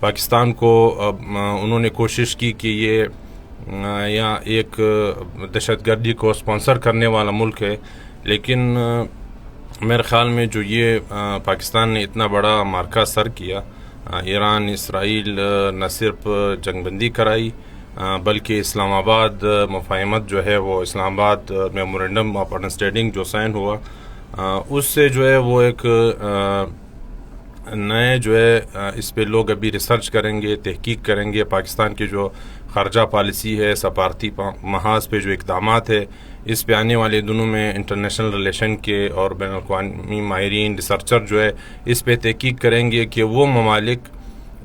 پاکستان کو انہوں نے کوشش کی کہ یہ یا ایک دہشت گردی کو اسپانسر کرنے والا ملک ہے، لیکن میرے خیال میں جو یہ پاکستان نے اتنا بڑا معرکہ سر کیا، ایران اسرائیل نہ صرف جنگ بندی کرائی بلکہ اسلام آباد مفاہمت جو ہے وہ اسلام آباد میمورنڈم آف انڈرسٹینڈنگ جو سائن ہوا، اس سے جو ہے وہ ایک نئے جو ہے اس پہ لوگ ابھی ریسرچ کریں گے، تحقیق کریں گے، پاکستان کی جو خارجہ پالیسی ہے، سفارتی محاذ پہ جو اقدامات ہے، اس پہ آنے والے دنوں میں انٹرنیشنل ریلیشن کے اور بین الاقوامی ماہرین ریسرچر جو ہے اس پہ تحقیق کریں گے کہ وہ ممالک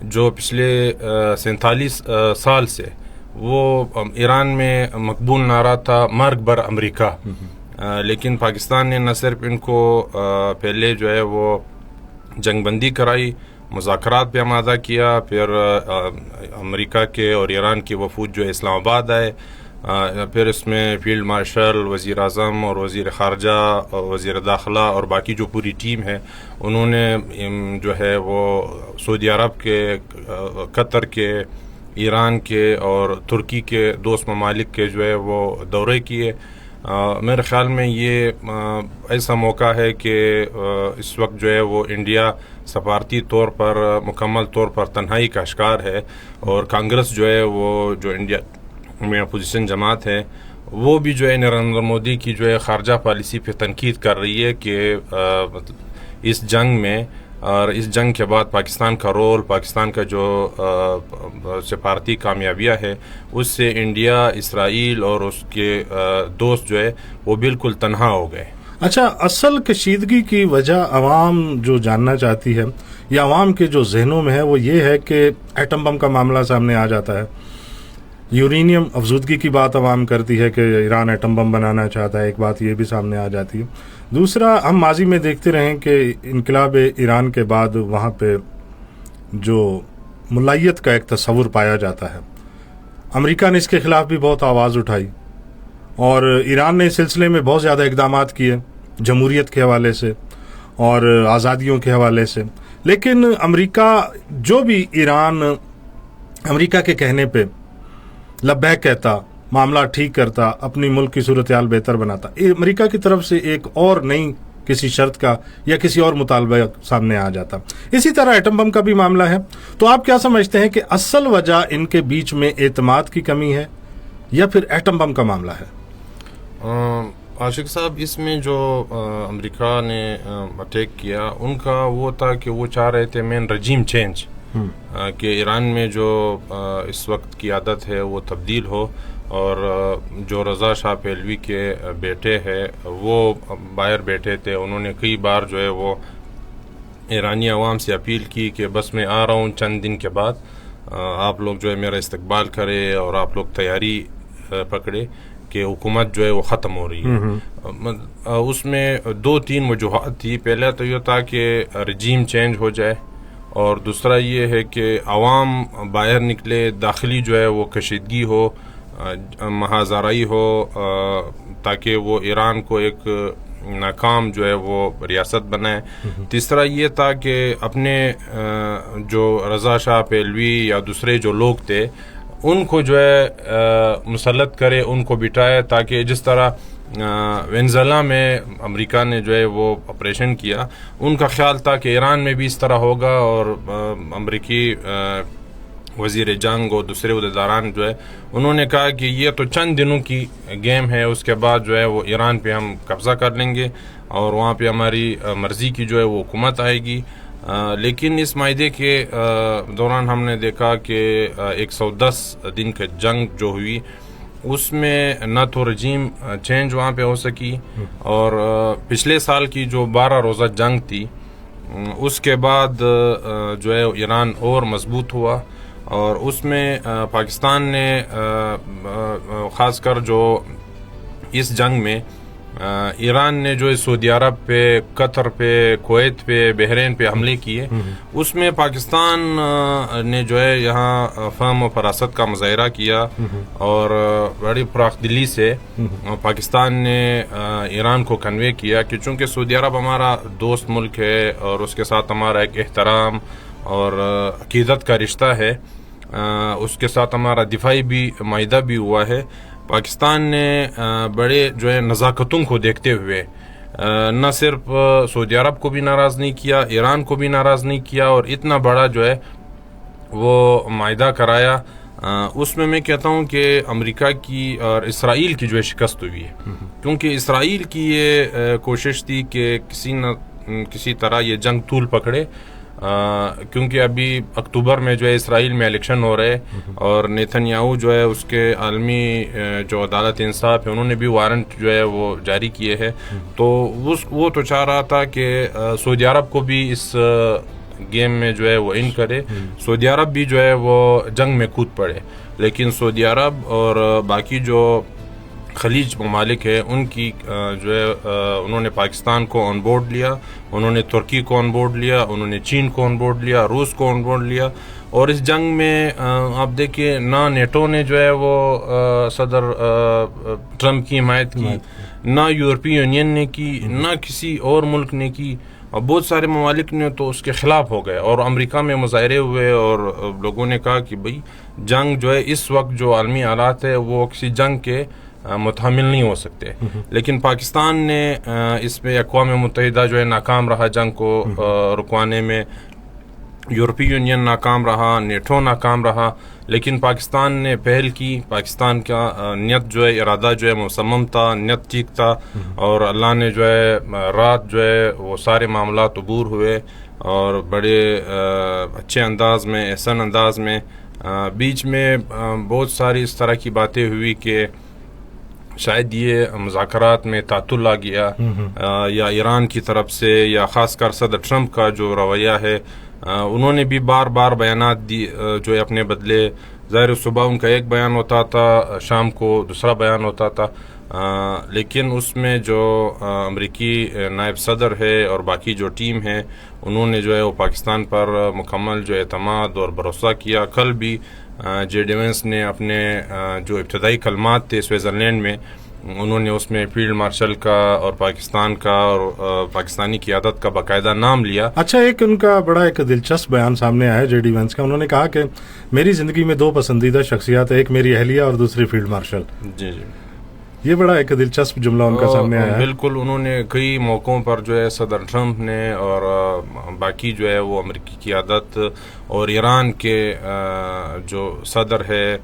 جو پچھلے 47 سال سے وہ ایران میں مقبول نعرہ تھا مرگ بر امریکہ، لیکن پاکستان نے نہ صرف ان کو پہلے جو ہے وہ جنگ بندی کرائی، مذاکرات پہ آمادہ کیا، پھر امریکہ کے اور ایران کی وفود جو اسلام آباد آئے، پھر اس میں فیلڈ مارشل، وزیر اعظم اور وزیر خارجہ اور وزیر داخلہ اور باقی جو پوری ٹیم ہے، انہوں نے جو ہے وہ سعودی عرب کے، قطر کے، ایران کے اور ترکی کے دوست ممالک کے جو ہے وہ دورے کیے۔ میرے خیال میں یہ ایسا موقع ہے کہ اس وقت جو ہے وہ انڈیا سفارتی طور پر مکمل طور پر تنہائی کا شکار ہے، اور کانگریس جو ہے وہ جو انڈیا میں اپوزیشن جماعت ہے وہ بھی جو ہے نریندر مودی کی جو ہے خارجہ پالیسی پہ تنقید کر رہی ہے کہ اس جنگ میں اور اس جنگ کے بعد پاکستان کا رول، پاکستان کا جو سفارتی کامیابیاں ہے، اس سے انڈیا، اسرائیل اور اس کے دوست جو ہے وہ بالکل تنہا ہو گئے۔ اچھا، اصل کشیدگی کی وجہ عوام جو جاننا چاہتی ہے یا عوام کے جو ذہنوں میں ہے وہ یہ ہے کہ ایٹم بم کا معاملہ سامنے آ جاتا ہے، یورینیم افزودگی کی بات عوام کرتی ہے کہ ایران ایٹم بم بنانا چاہتا ہے، ایک بات یہ بھی سامنے آ جاتی ہے۔ دوسرا، ہم ماضی میں دیکھتے رہیں کہ انقلاب ایران کے بعد وہاں پہ جو ملائیت کا ایک تصور پایا جاتا ہے، امریکہ نے اس کے خلاف بھی بہت آواز اٹھائی اور ایران نے اس سلسلے میں بہت زیادہ اقدامات کیے جمہوریت کے حوالے سے اور آزادیوں کے حوالے سے، لیکن امریکہ جو بھی ایران امریکہ کے کہنے پہ لبیک کہتا، معاملہ ٹھیک کرتا، اپنی ملک کی صورتحال بہتر بناتا، امریکہ کی طرف سے ایک اور نئی کسی شرط کا یا کسی اور مطالبہ سامنے آ جاتا۔ اسی طرح ایٹم بم کا بھی معاملہ ہے۔ تو آپ کیا سمجھتے ہیں کہ اصل وجہ ان کے بیچ میں اعتماد کی کمی ہے یا پھر ایٹم بم کا معاملہ ہے؟ عاشق صاحب، اس میں جو امریکہ نے اٹیک کیا، ان کا وہ تھا کہ وہ چاہ رہے تھے مین رجیم چینج، کہ ایران میں جو اس وقت کی عادت ہے وہ تبدیل ہو، اور جو رضا شاہ پہلوی کے بیٹے ہیں وہ باہر بیٹھے تھے، انہوں نے کئی بار جو ہے وہ ایرانی عوام سے اپیل کی کہ بس میں آ رہا ہوں چند دن کے بعد، آپ لوگ جو ہے میرا استقبال کرے اور آپ لوگ تیاری پکڑے کہ حکومت جو ہے وہ ختم ہو رہی ہے۔ اس میں 2-3 وجوہات تھی۔ پہلا تو یہ تھا کہ رجیم چینج ہو جائے، اور دوسرا یہ ہے کہ عوام باہر نکلے، داخلی جو ہے وہ کشیدگی ہو، محاذ آرائی ہو، تاکہ وہ ایران کو ایک ناکام جو ہے وہ ریاست بنائے۔ تیسرا یہ تھا کہ اپنے جو رضا شاہ پہلوی یا دوسرے جو لوگ تھے ان کو جو ہے مسلط کرے، ان کو بٹھائے، تاکہ جس طرح وینزویلا میں امریکہ نے جو ہے وہ آپریشن کیا، ان کا خیال تھا کہ ایران میں بھی اس طرح ہوگا، اور امریکی وزیر جنگ اور دوسرے عہدیداران جو ہے انہوں نے کہا کہ یہ تو چند دنوں کی گیم ہے، اس کے بعد جو ہے وہ ایران پہ ہم قبضہ کر لیں گے اور وہاں پہ ہماری مرضی کی جو ہے وہ حکومت آئے گی۔ لیکن اس معاہدے کے دوران ہم نے دیکھا کہ 110 دن کا جنگ جو ہوئی، اس میں نہ تو رجیم چینج وہاں پہ ہو سکی، اور پچھلے سال کی جو 12 روزہ جنگ تھی اس کے بعد جو ہے ایران اور مضبوط ہوا، اور اس میں پاکستان نے خاص کر جو اس جنگ میں ایران نے جو سعودی عرب پہ، قطر پہ، کویت پہ، بحرین پہ حملے کیے، اس میں پاکستان نے جو ہے یہاں فہم و فراست کا مظاہرہ کیا، اور بڑی فراخ دلی سے پاکستان نے ایران کو کنوے کیا کہ چونکہ سعودی عرب ہمارا دوست ملک ہے اور اس کے ساتھ ہمارا ایک احترام اور عقیدت کا رشتہ ہے، اس کے ساتھ ہمارا دفاعی بھی معاہدہ بھی ہوا ہے۔ پاکستان نے بڑے جو ہے نزاکتوں کو دیکھتے ہوئے نہ صرف سعودی عرب کو بھی ناراض نہیں کیا، ایران کو بھی ناراض نہیں کیا، اور اتنا بڑا جو ہے وہ معاہدہ کرایا۔ اس میں کہتا ہوں کہ امریکہ کی اور اسرائیل کی جو ہے شکست ہوئی ہے، کیونکہ اسرائیل کی یہ کوشش تھی کہ کسی طرح یہ جنگ طول پکڑے، کیونکہ ابھی اکتوبر میں جو ہے اسرائیل میں الیکشن ہو رہے، اور نیتن یاہو جو ہے اس کے عالمی جو عدالت انصاف ہے انہوں نے بھی وارنٹ جو ہے وہ جاری کیے ہے، تو وہ تو چاہ رہا تھا کہ سعودی عرب کو بھی اس گیم میں جو ہے وہ ان کرے، سعودی عرب بھی جو ہے وہ جنگ میں کود پڑے، لیکن سعودی عرب اور باقی جو خلیج ممالک ہے ان کی جو ہے انہوں نے پاکستان کو آن بورڈ لیا، انہوں نے ترکی کو آن بورڈ لیا، انہوں نے چین کو آن بورڈ لیا، روس کو آن بورڈ لیا، اور اس جنگ میں آپ دیکھیں نہ نیٹو نے جو ہے وہ صدر ٹرمپ کی حمایت کی، نہ یورپی یونین نے کی، نہ کسی اور ملک نے کی، اور بہت سارے ممالک نے تو اس کے خلاف ہو گئے، اور امریکہ میں مظاہرے ہوئے، اور لوگوں نے کہا کہ بھئی جنگ جو ہے اس وقت جو عالمی حالات ہے وہ کسی جنگ کے متحمل نہیں ہو سکتے، لیکن پاکستان نے اس میں اقوام متحدہ جو ہے ناکام رہا جنگ کو رکوانے میں، یورپی یونین ناکام رہا، نیٹو ناکام رہا، لیکن پاکستان نے پہل کی، پاکستان کا نیت جو ہے ارادہ جو ہے مصمم تھا، نیت ٹھیک تھا، اور اللہ نے جو ہے رات جو ہے وہ سارے معاملات عبور ہوئے، اور بڑے اچھے انداز میں، احسن انداز میں۔ بیچ میں بہت ساری اس طرح کی باتیں ہوئی کہ شاید یہ مذاکرات میں تعطل آ گیا، یا ایران کی طرف سے، یا خاص کر صدر ٹرمپ کا جو رویہ ہے، انہوں نے بھی بار بار بیانات دی جو ہے اپنے بدلے، ظاہر صبح ان کا ایک بیان ہوتا تھا، شام کو دوسرا بیان ہوتا تھا، لیکن اس میں جو امریکی نائب صدر ہے اور باقی جو ٹیم ہے انہوں نے جو ہے وہ پاکستان پر مکمل جو اعتماد اور بھروسہ کیا۔ کل بھی جے ڈی وینس نے اپنے جو ابتدائی کلمات تھے سوئٹزرلینڈ میں، انہوں نے اس میں فیلڈ مارشل کا اور پاکستان کا اور پاکستانی قیادت کا باقاعدہ نام لیا۔ اچھا، ایک ان کا بڑا ایک دلچسپ بیان سامنے آیا جے ڈی وینس کا، انہوں نے کہا کہ میری زندگی میں 2 پسندیدہ شخصیات، ایک میری اہلیہ اور دوسری فیلڈ مارشل۔ جی جی، یہ بڑا ایک دلچسپ جملہ ان کا سامنے آیا ہے۔ بالکل، انہوں نے کئی موقعوں پر جو ہے صدر ٹرمپ نے اور باقی جو ہے وہ امریکی قیادت اور ایران کے جو صدر ہے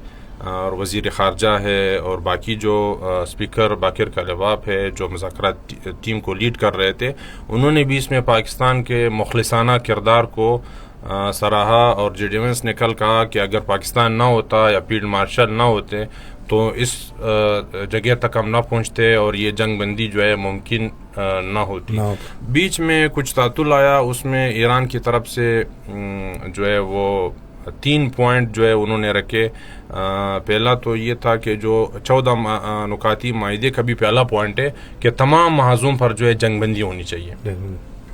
اور وزیر خارجہ ہے اور باقی جو اسپیکر باقر کالباف ہے جو مذاکرات ٹیم کو لیڈ کر رہے تھے، انہوں نے بھی اس میں پاکستان کے مخلصانہ کردار کو سراہا، اور جے ڈی وینس نے کل کہا کہ اگر پاکستان نہ ہوتا یا فیلڈ مارشل نہ ہوتے تو اس جگہ تک ہم نہ پہنچتے اور یہ جنگ بندی جو ہے ممکن نہ ہوتی۔ بیچ میں کچھ تعطل آیا، اس میں ایران کی طرف سے جو ہے وہ 3 پوائنٹ جو ہے انہوں نے رکھے۔ پہلا تو یہ تھا کہ جو 14 نکاتی معاہدے کا بھی پہلا پوائنٹ ہے کہ تمام محاذوں پر جو ہے جنگ بندی ہونی چاہیے۔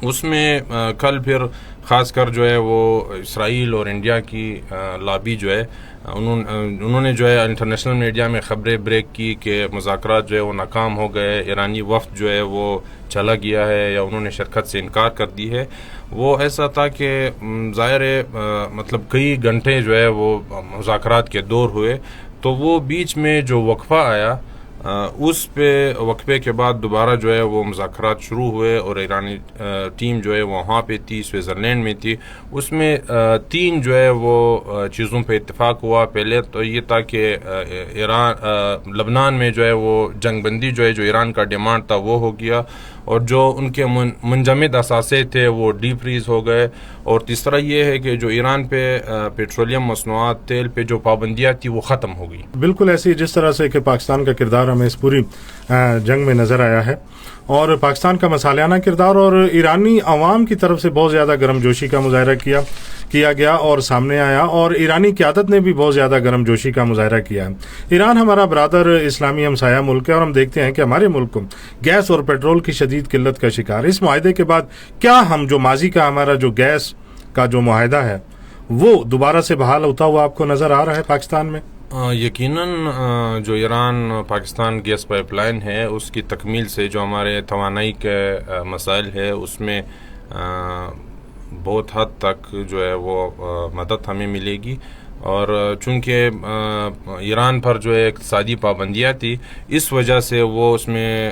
اس میں کل پھر خاص کر جو ہے وہ اسرائیل اور انڈیا کی لابی جو ہے انہوں نے جو ہے انٹرنیشنل میڈیا میں خبریں بریک کی کہ مذاکرات جو ہے وہ ناکام ہو گئے، ایرانی وفد جو ہے وہ چلا گیا ہے یا انہوں نے شرکت سے انکار کر دی ہے۔ وہ ایسا تھا کہ ظاہر ہے مطلب کئی گھنٹے جو ہے وہ مذاکرات کے دور ہوئے، تو وہ بیچ میں جو وقفہ آیا اس پہ وقفے کے بعد دوبارہ جو ہے وہ مذاکرات شروع ہوئے، اور ایرانی ٹیم جو ہے وہاں پہ تھی، سوئٹزرلینڈ میں تھی۔ اس میں 3 جو ہے وہ چیزوں پہ اتفاق ہوا۔ پہلے تو یہ تھا کہ لبنان میں جو ہے وہ جنگ بندی جو ہے جو ایران کا ڈیمانڈ تھا وہ ہو گیا، اور جو ان کے منجمد اثاثے تھے وہ ڈی فریز ہو گئے، اور تیسرا یہ ہے کہ جو ایران پہ پیٹرولیم مصنوعات تیل پہ جو پابندیاں تھی وہ ختم ہو گئی۔ بالکل ایسی جس طرح سے کہ پاکستان کا کردار ہمیں اس پوری جنگ میں نظر آیا ہے، اور پاکستان کا مسالیانہ کردار اور ایرانی عوام کی طرف سے بہت زیادہ گرم جوشی کا مظاہرہ کیا گیا اور سامنے آیا، اور ایرانی قیادت نے بھی بہت زیادہ گرم جوشی کا مظاہرہ کیا ہے۔ ایران ہمارا برادر اسلامی ہمسایہ ملک ہے، اور ہم دیکھتے ہیں کہ ہمارے ملک کو گیس اور پیٹرول کی شدید قلت کا شکار۔ اس معاہدے کے بعد کیا ہم جو ماضی کا ہمارا جو گیس کا جو معاہدہ ہے وہ دوبارہ سے بحال ہوتا ہوا آپ کو نظر آ رہا ہے پاکستان میں؟ یقیناً جو Iran Pakistan gas pipeline ہے اس کی تکمیل سے جو ہمارے توانائی کے مسائل ہے اس میں بہت حد تک جو ہے وہ مدد ہمیں ملے گی. اور چونکہ ایران پر جو ہے اقتصادی پابندیاں تھی، اس وجہ سے وہ اس میں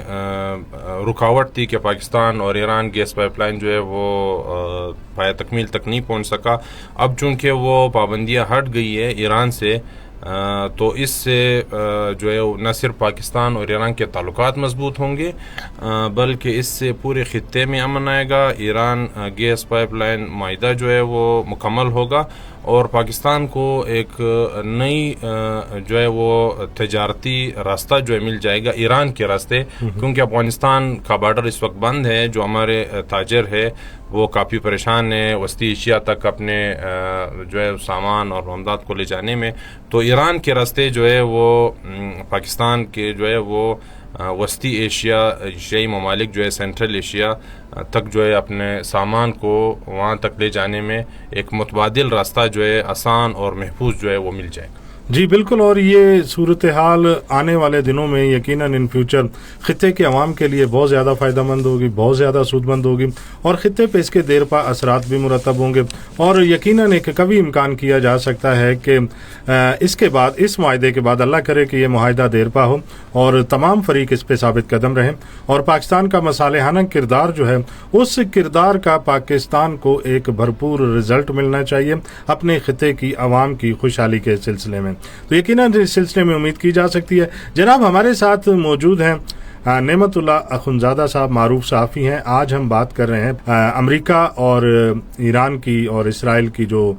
رکاوٹ تھی کہ پاکستان اور ایران گیس پائپ لائن جو ہے وہ پایہ تکمیل تک نہیں پہنچ سکا. اب چونکہ وہ پابندیاں ہٹ گئی ہے ایران سے، تو اس سے جو ہے نہ صرف پاکستان اور ایران کے تعلقات مضبوط ہوں گے، بلکہ اس سے پورے خطے میں امن آئے گا. ایران گیس پائپ لائن معاہدہ جو ہے وہ مکمل ہوگا اور پاکستان کو ایک نئی جو ہے وہ تجارتی راستہ جو ہے مل جائے گا ایران کے راستے، کیونکہ افغانستان کا بارڈر اس وقت بند ہے. جو ہمارے تاجر ہے وہ کافی پریشان ہے وسطی ایشیا تک اپنے جو ہے سامان اور امداد کو لے جانے میں. تو ایران کے راستے جو ہے وہ پاکستان کے جو ہے وہ وسطی ایشیائی ممالک جو ہے سینٹرل ایشیا تک جو ہے اپنے سامان کو وہاں تک لے جانے میں ایک متبادل راستہ جو ہے آسان اور محفوظ جو ہے وہ مل جائے گا. جی بالکل، اور یہ صورتحال آنے والے دنوں میں یقیناً ان فیوچر خطے کے عوام کے لیے بہت زیادہ فائدہ مند ہوگی، بہت زیادہ سود مند ہوگی، اور خطے پہ اس کے دیر پا اثرات بھی مرتب ہوں گے. اور یقیناً ایک کبھی امکان کیا جا سکتا ہے کہ اس کے بعد، اس معاہدے کے بعد، اللہ کرے کہ یہ معاہدہ دیر پا ہو اور تمام فریق اس پہ ثابت قدم رہیں، اور پاکستان کا مصالحانہ کردار جو ہے اس کردار کا پاکستان کو ایک بھرپور رزلٹ ملنا چاہیے اپنے خطے کی عوام کی خوشحالی کے سلسلے میں. تو یقیناً اس سلسلے میں امید کی جا سکتی ہے. جناب ہمارے ساتھ موجود ہیں نعمت اللہ اخنزادہ صاحب، معروف صحافی ہیں. آج ہم بات کر رہے ہیں امریکہ اور ایران کی اور اسرائیل کی جو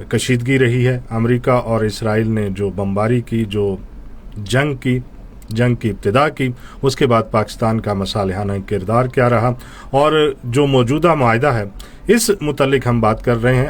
کشیدگی رہی ہے. امریکہ اور اسرائیل نے جو بمباری کی، جو جنگ کی ابتدا کی، اس کے بعد پاکستان کا مصالحانہ کردار کیا رہا، اور جو موجودہ معاہدہ ہے اس متعلق ہم بات کر رہے ہیں.